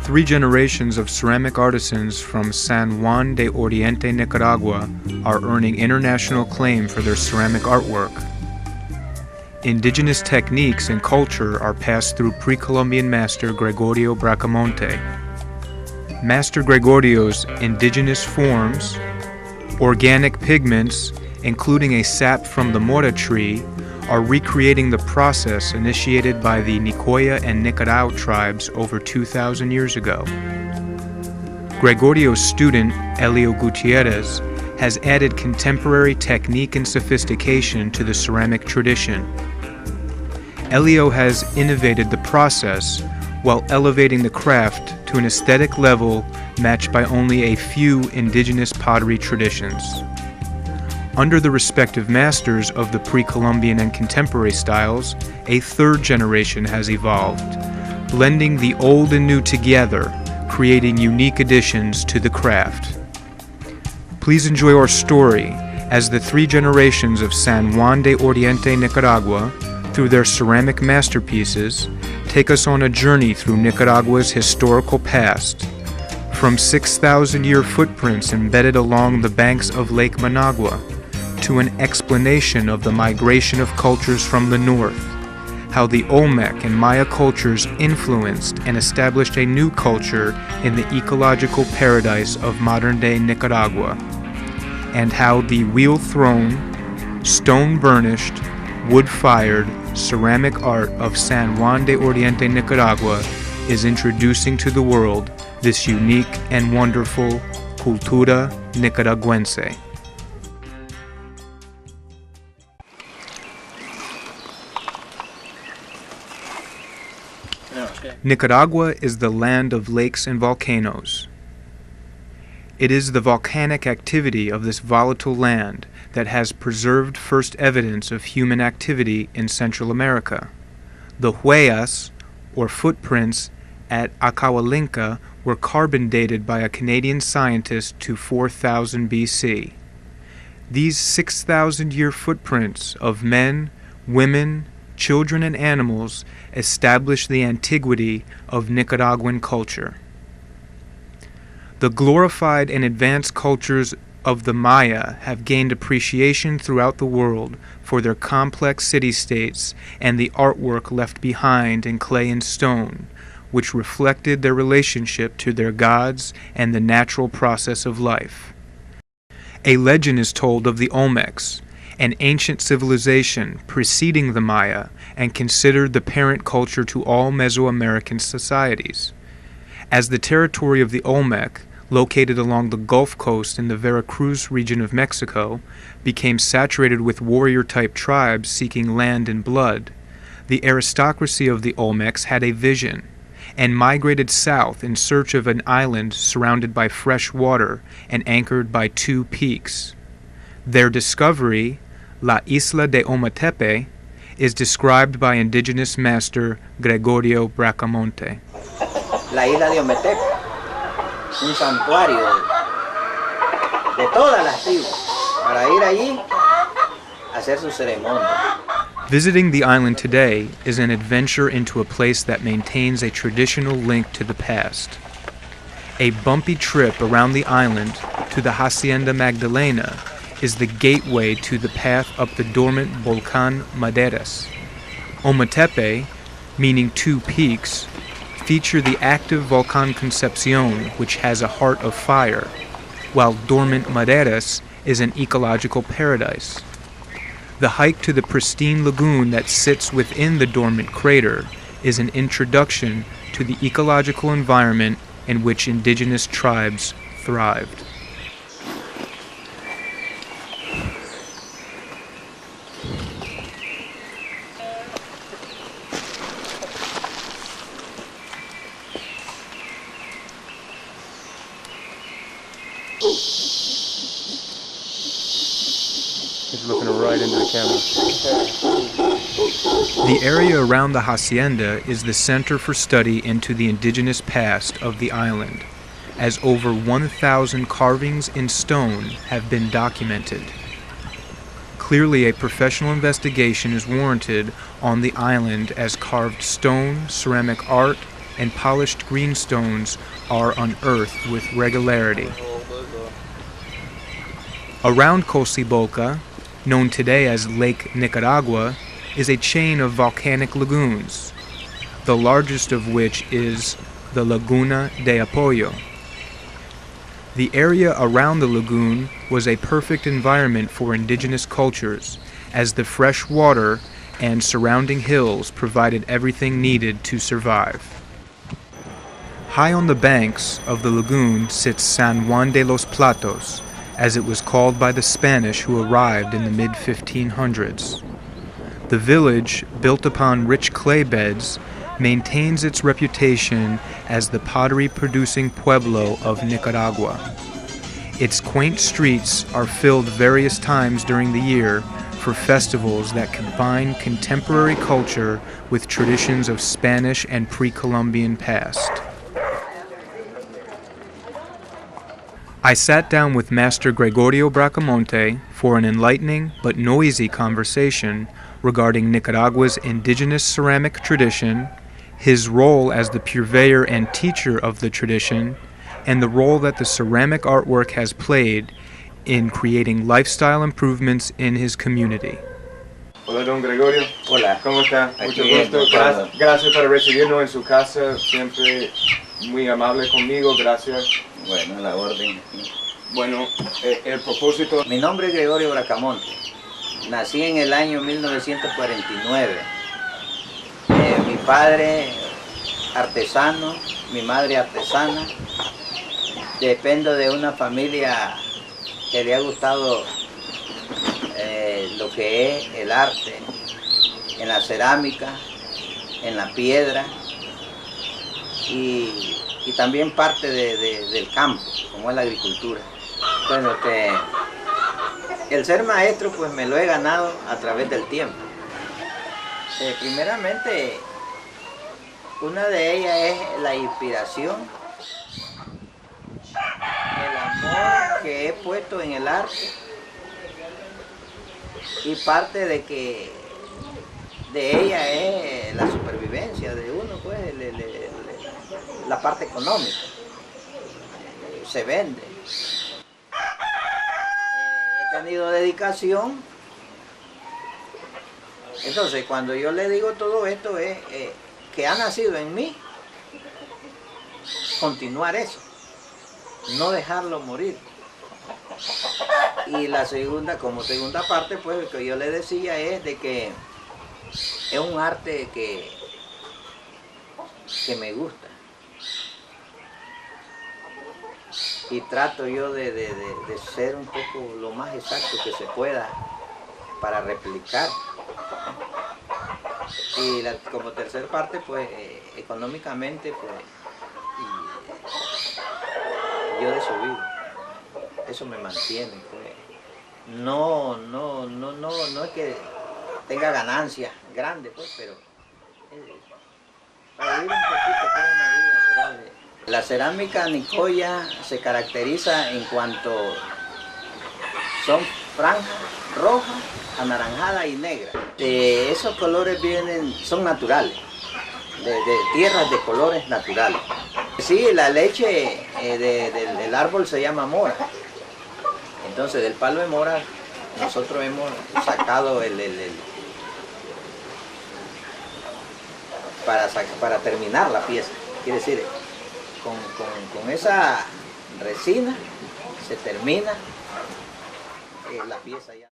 Three generations of ceramic artisans from San Juan de Oriente, Nicaragua, are earning international acclaim for their ceramic artwork. Indigenous techniques and culture are passed through pre-Columbian master Gregorio Bracamonte. Master Gregorio's indigenous forms, organic pigments, including a sap from the mora tree, are recreating the process initiated by the Nicoya and Nicaragua tribes over 2,000 years ago. Gregorio's student, Elio Gutierrez, has added contemporary technique and sophistication to the ceramic tradition. Elio has innovated the process while elevating the craft to an aesthetic level matched by only a few indigenous pottery traditions. Under the respective masters of the pre-Columbian and contemporary styles, a third generation has evolved, blending the old and new together, creating unique additions to the craft. Please enjoy our story as the three generations of San Juan de Oriente, Nicaragua, through their ceramic masterpieces, take us on a journey through Nicaragua's historical past, from 6,000-year footprints embedded along the banks of Lake Managua, to an explanation of the migration of cultures from the north, how the Olmec and Maya cultures influenced and established a new culture in the ecological paradise of modern-day Nicaragua, and how the wheel-thrown, stone-burnished, wood-fired ceramic art of San Juan de Oriente, Nicaragua is introducing to the world this unique and wonderful cultura nicaragüense. Nicaragua is the land of lakes and volcanoes. It is the volcanic activity of this volatile land that has preserved first evidence of human activity in Central America. The huellas, or footprints, at Acahualinca were carbon dated by a Canadian scientist to 4000 BC. These 6,000-year footprints of men, women, children, and animals establish the antiquity of Nicaraguan culture. The glorified and advanced cultures of the Maya have gained appreciation throughout the world for their complex city-states and the artwork left behind in clay and stone, which reflected their relationship to their gods and the natural process of life. A legend is told of the Olmecs, an ancient civilization preceding the Maya and considered the parent culture to all Mesoamerican societies. As the territory of the Olmec, located along the Gulf Coast in the Veracruz region of Mexico, became saturated with warrior-type tribes seeking land and blood, the aristocracy of the Olmecs had a vision and migrated south in search of an island surrounded by fresh water and anchored by two peaks. Their discovery, La Isla de Ometepe, is described by indigenous master Gregorio Bracamonte. La isla de Ometepe, un santuario de todas las tribus, para ir allí a hacer su ceremonia. Visiting the island today is an adventure into a place that maintains a traditional link to the past. A bumpy trip around the island to the Hacienda Magdalena is the gateway to the path up the dormant Volcán Maderas. Ometepe, meaning two peaks, feature the active Volcán Concepcion, which has a heart of fire, while dormant Maderas is an ecological paradise. The hike to the pristine lagoon that sits within the dormant crater is an introduction to the ecological environment in which indigenous tribes thrived. He's looking right into the camera. The area around the hacienda is the center for study into the indigenous past of the island, as over 1,000 carvings in stone have been documented. Clearly, a professional investigation is warranted on the island as carved stone, ceramic art, and polished greenstones are unearthed with regularity. Around Cocibolca, known today as Lake Nicaragua, is a chain of volcanic lagoons, the largest of which is the Laguna de Apoyo. The area around the lagoon was a perfect environment for indigenous cultures, as the fresh water and surrounding hills provided everything needed to survive. High on the banks of the lagoon sits San Juan de los Platos, as it was called by the Spanish who arrived in the mid-1500s. The village, built upon rich clay beds, maintains its reputation as the pottery-producing pueblo of Nicaragua. Its quaint streets are filled various times during the year for festivals that combine contemporary culture with traditions of Spanish and pre-Columbian past. I sat down with Master Gregorio Bracamonte for an enlightening but noisy conversation regarding Nicaragua's indigenous ceramic tradition, his role as the purveyor and teacher of the tradition, and the role that the ceramic artwork has played in creating lifestyle improvements in his community. Hola, don Gregorio. Hola. ¿Cómo está? Aquí Mucho bien, gusto. doctor. Gracias por recibirnos en su casa. Siempre muy amable conmigo. Gracias. Bueno, la orden. Bueno, el propósito... Mi nombre es Gregorio Bracamonte. Nací en el año 1949. Mi padre artesano, mi madre artesana. Dependo de una familia que le ha gustado lo que es el arte, en la cerámica, en la piedra y también parte del campo, como es la agricultura. Bueno, el ser maestro pues me lo he ganado a través del tiempo. Primeramente, una de ellas es la inspiración, el amor que he puesto en el arte y parte de ella es la supervivencia de uno, pues la parte económica. Se vende. He tenido dedicación. Entonces, cuando yo le digo todo esto es que ha nacido en mí continuar eso, no dejarlo morir. Y la segunda, como segunda parte, pues lo que yo le decía es de que es un arte que me gusta. Y trato yo de ser un poco lo más exacto que se pueda para replicar. Y como tercer parte, pues económicamente, pues yo de eso vivo. Eso me mantiene, pues. No es que tenga ganancias grandes, pues, pero para vivir un poquito, pues, una vida, ¿verdad? La cerámica nicoya se caracteriza en cuanto son franjas rojas, anaranjadas y negras. Esos colores son naturales, de tierras de colores naturales. Sí, la leche del árbol se llama mora. Entonces, del palo de mora, nosotros hemos sacado para terminar la pieza. Quiere decir, con esa resina se termina la pieza ya.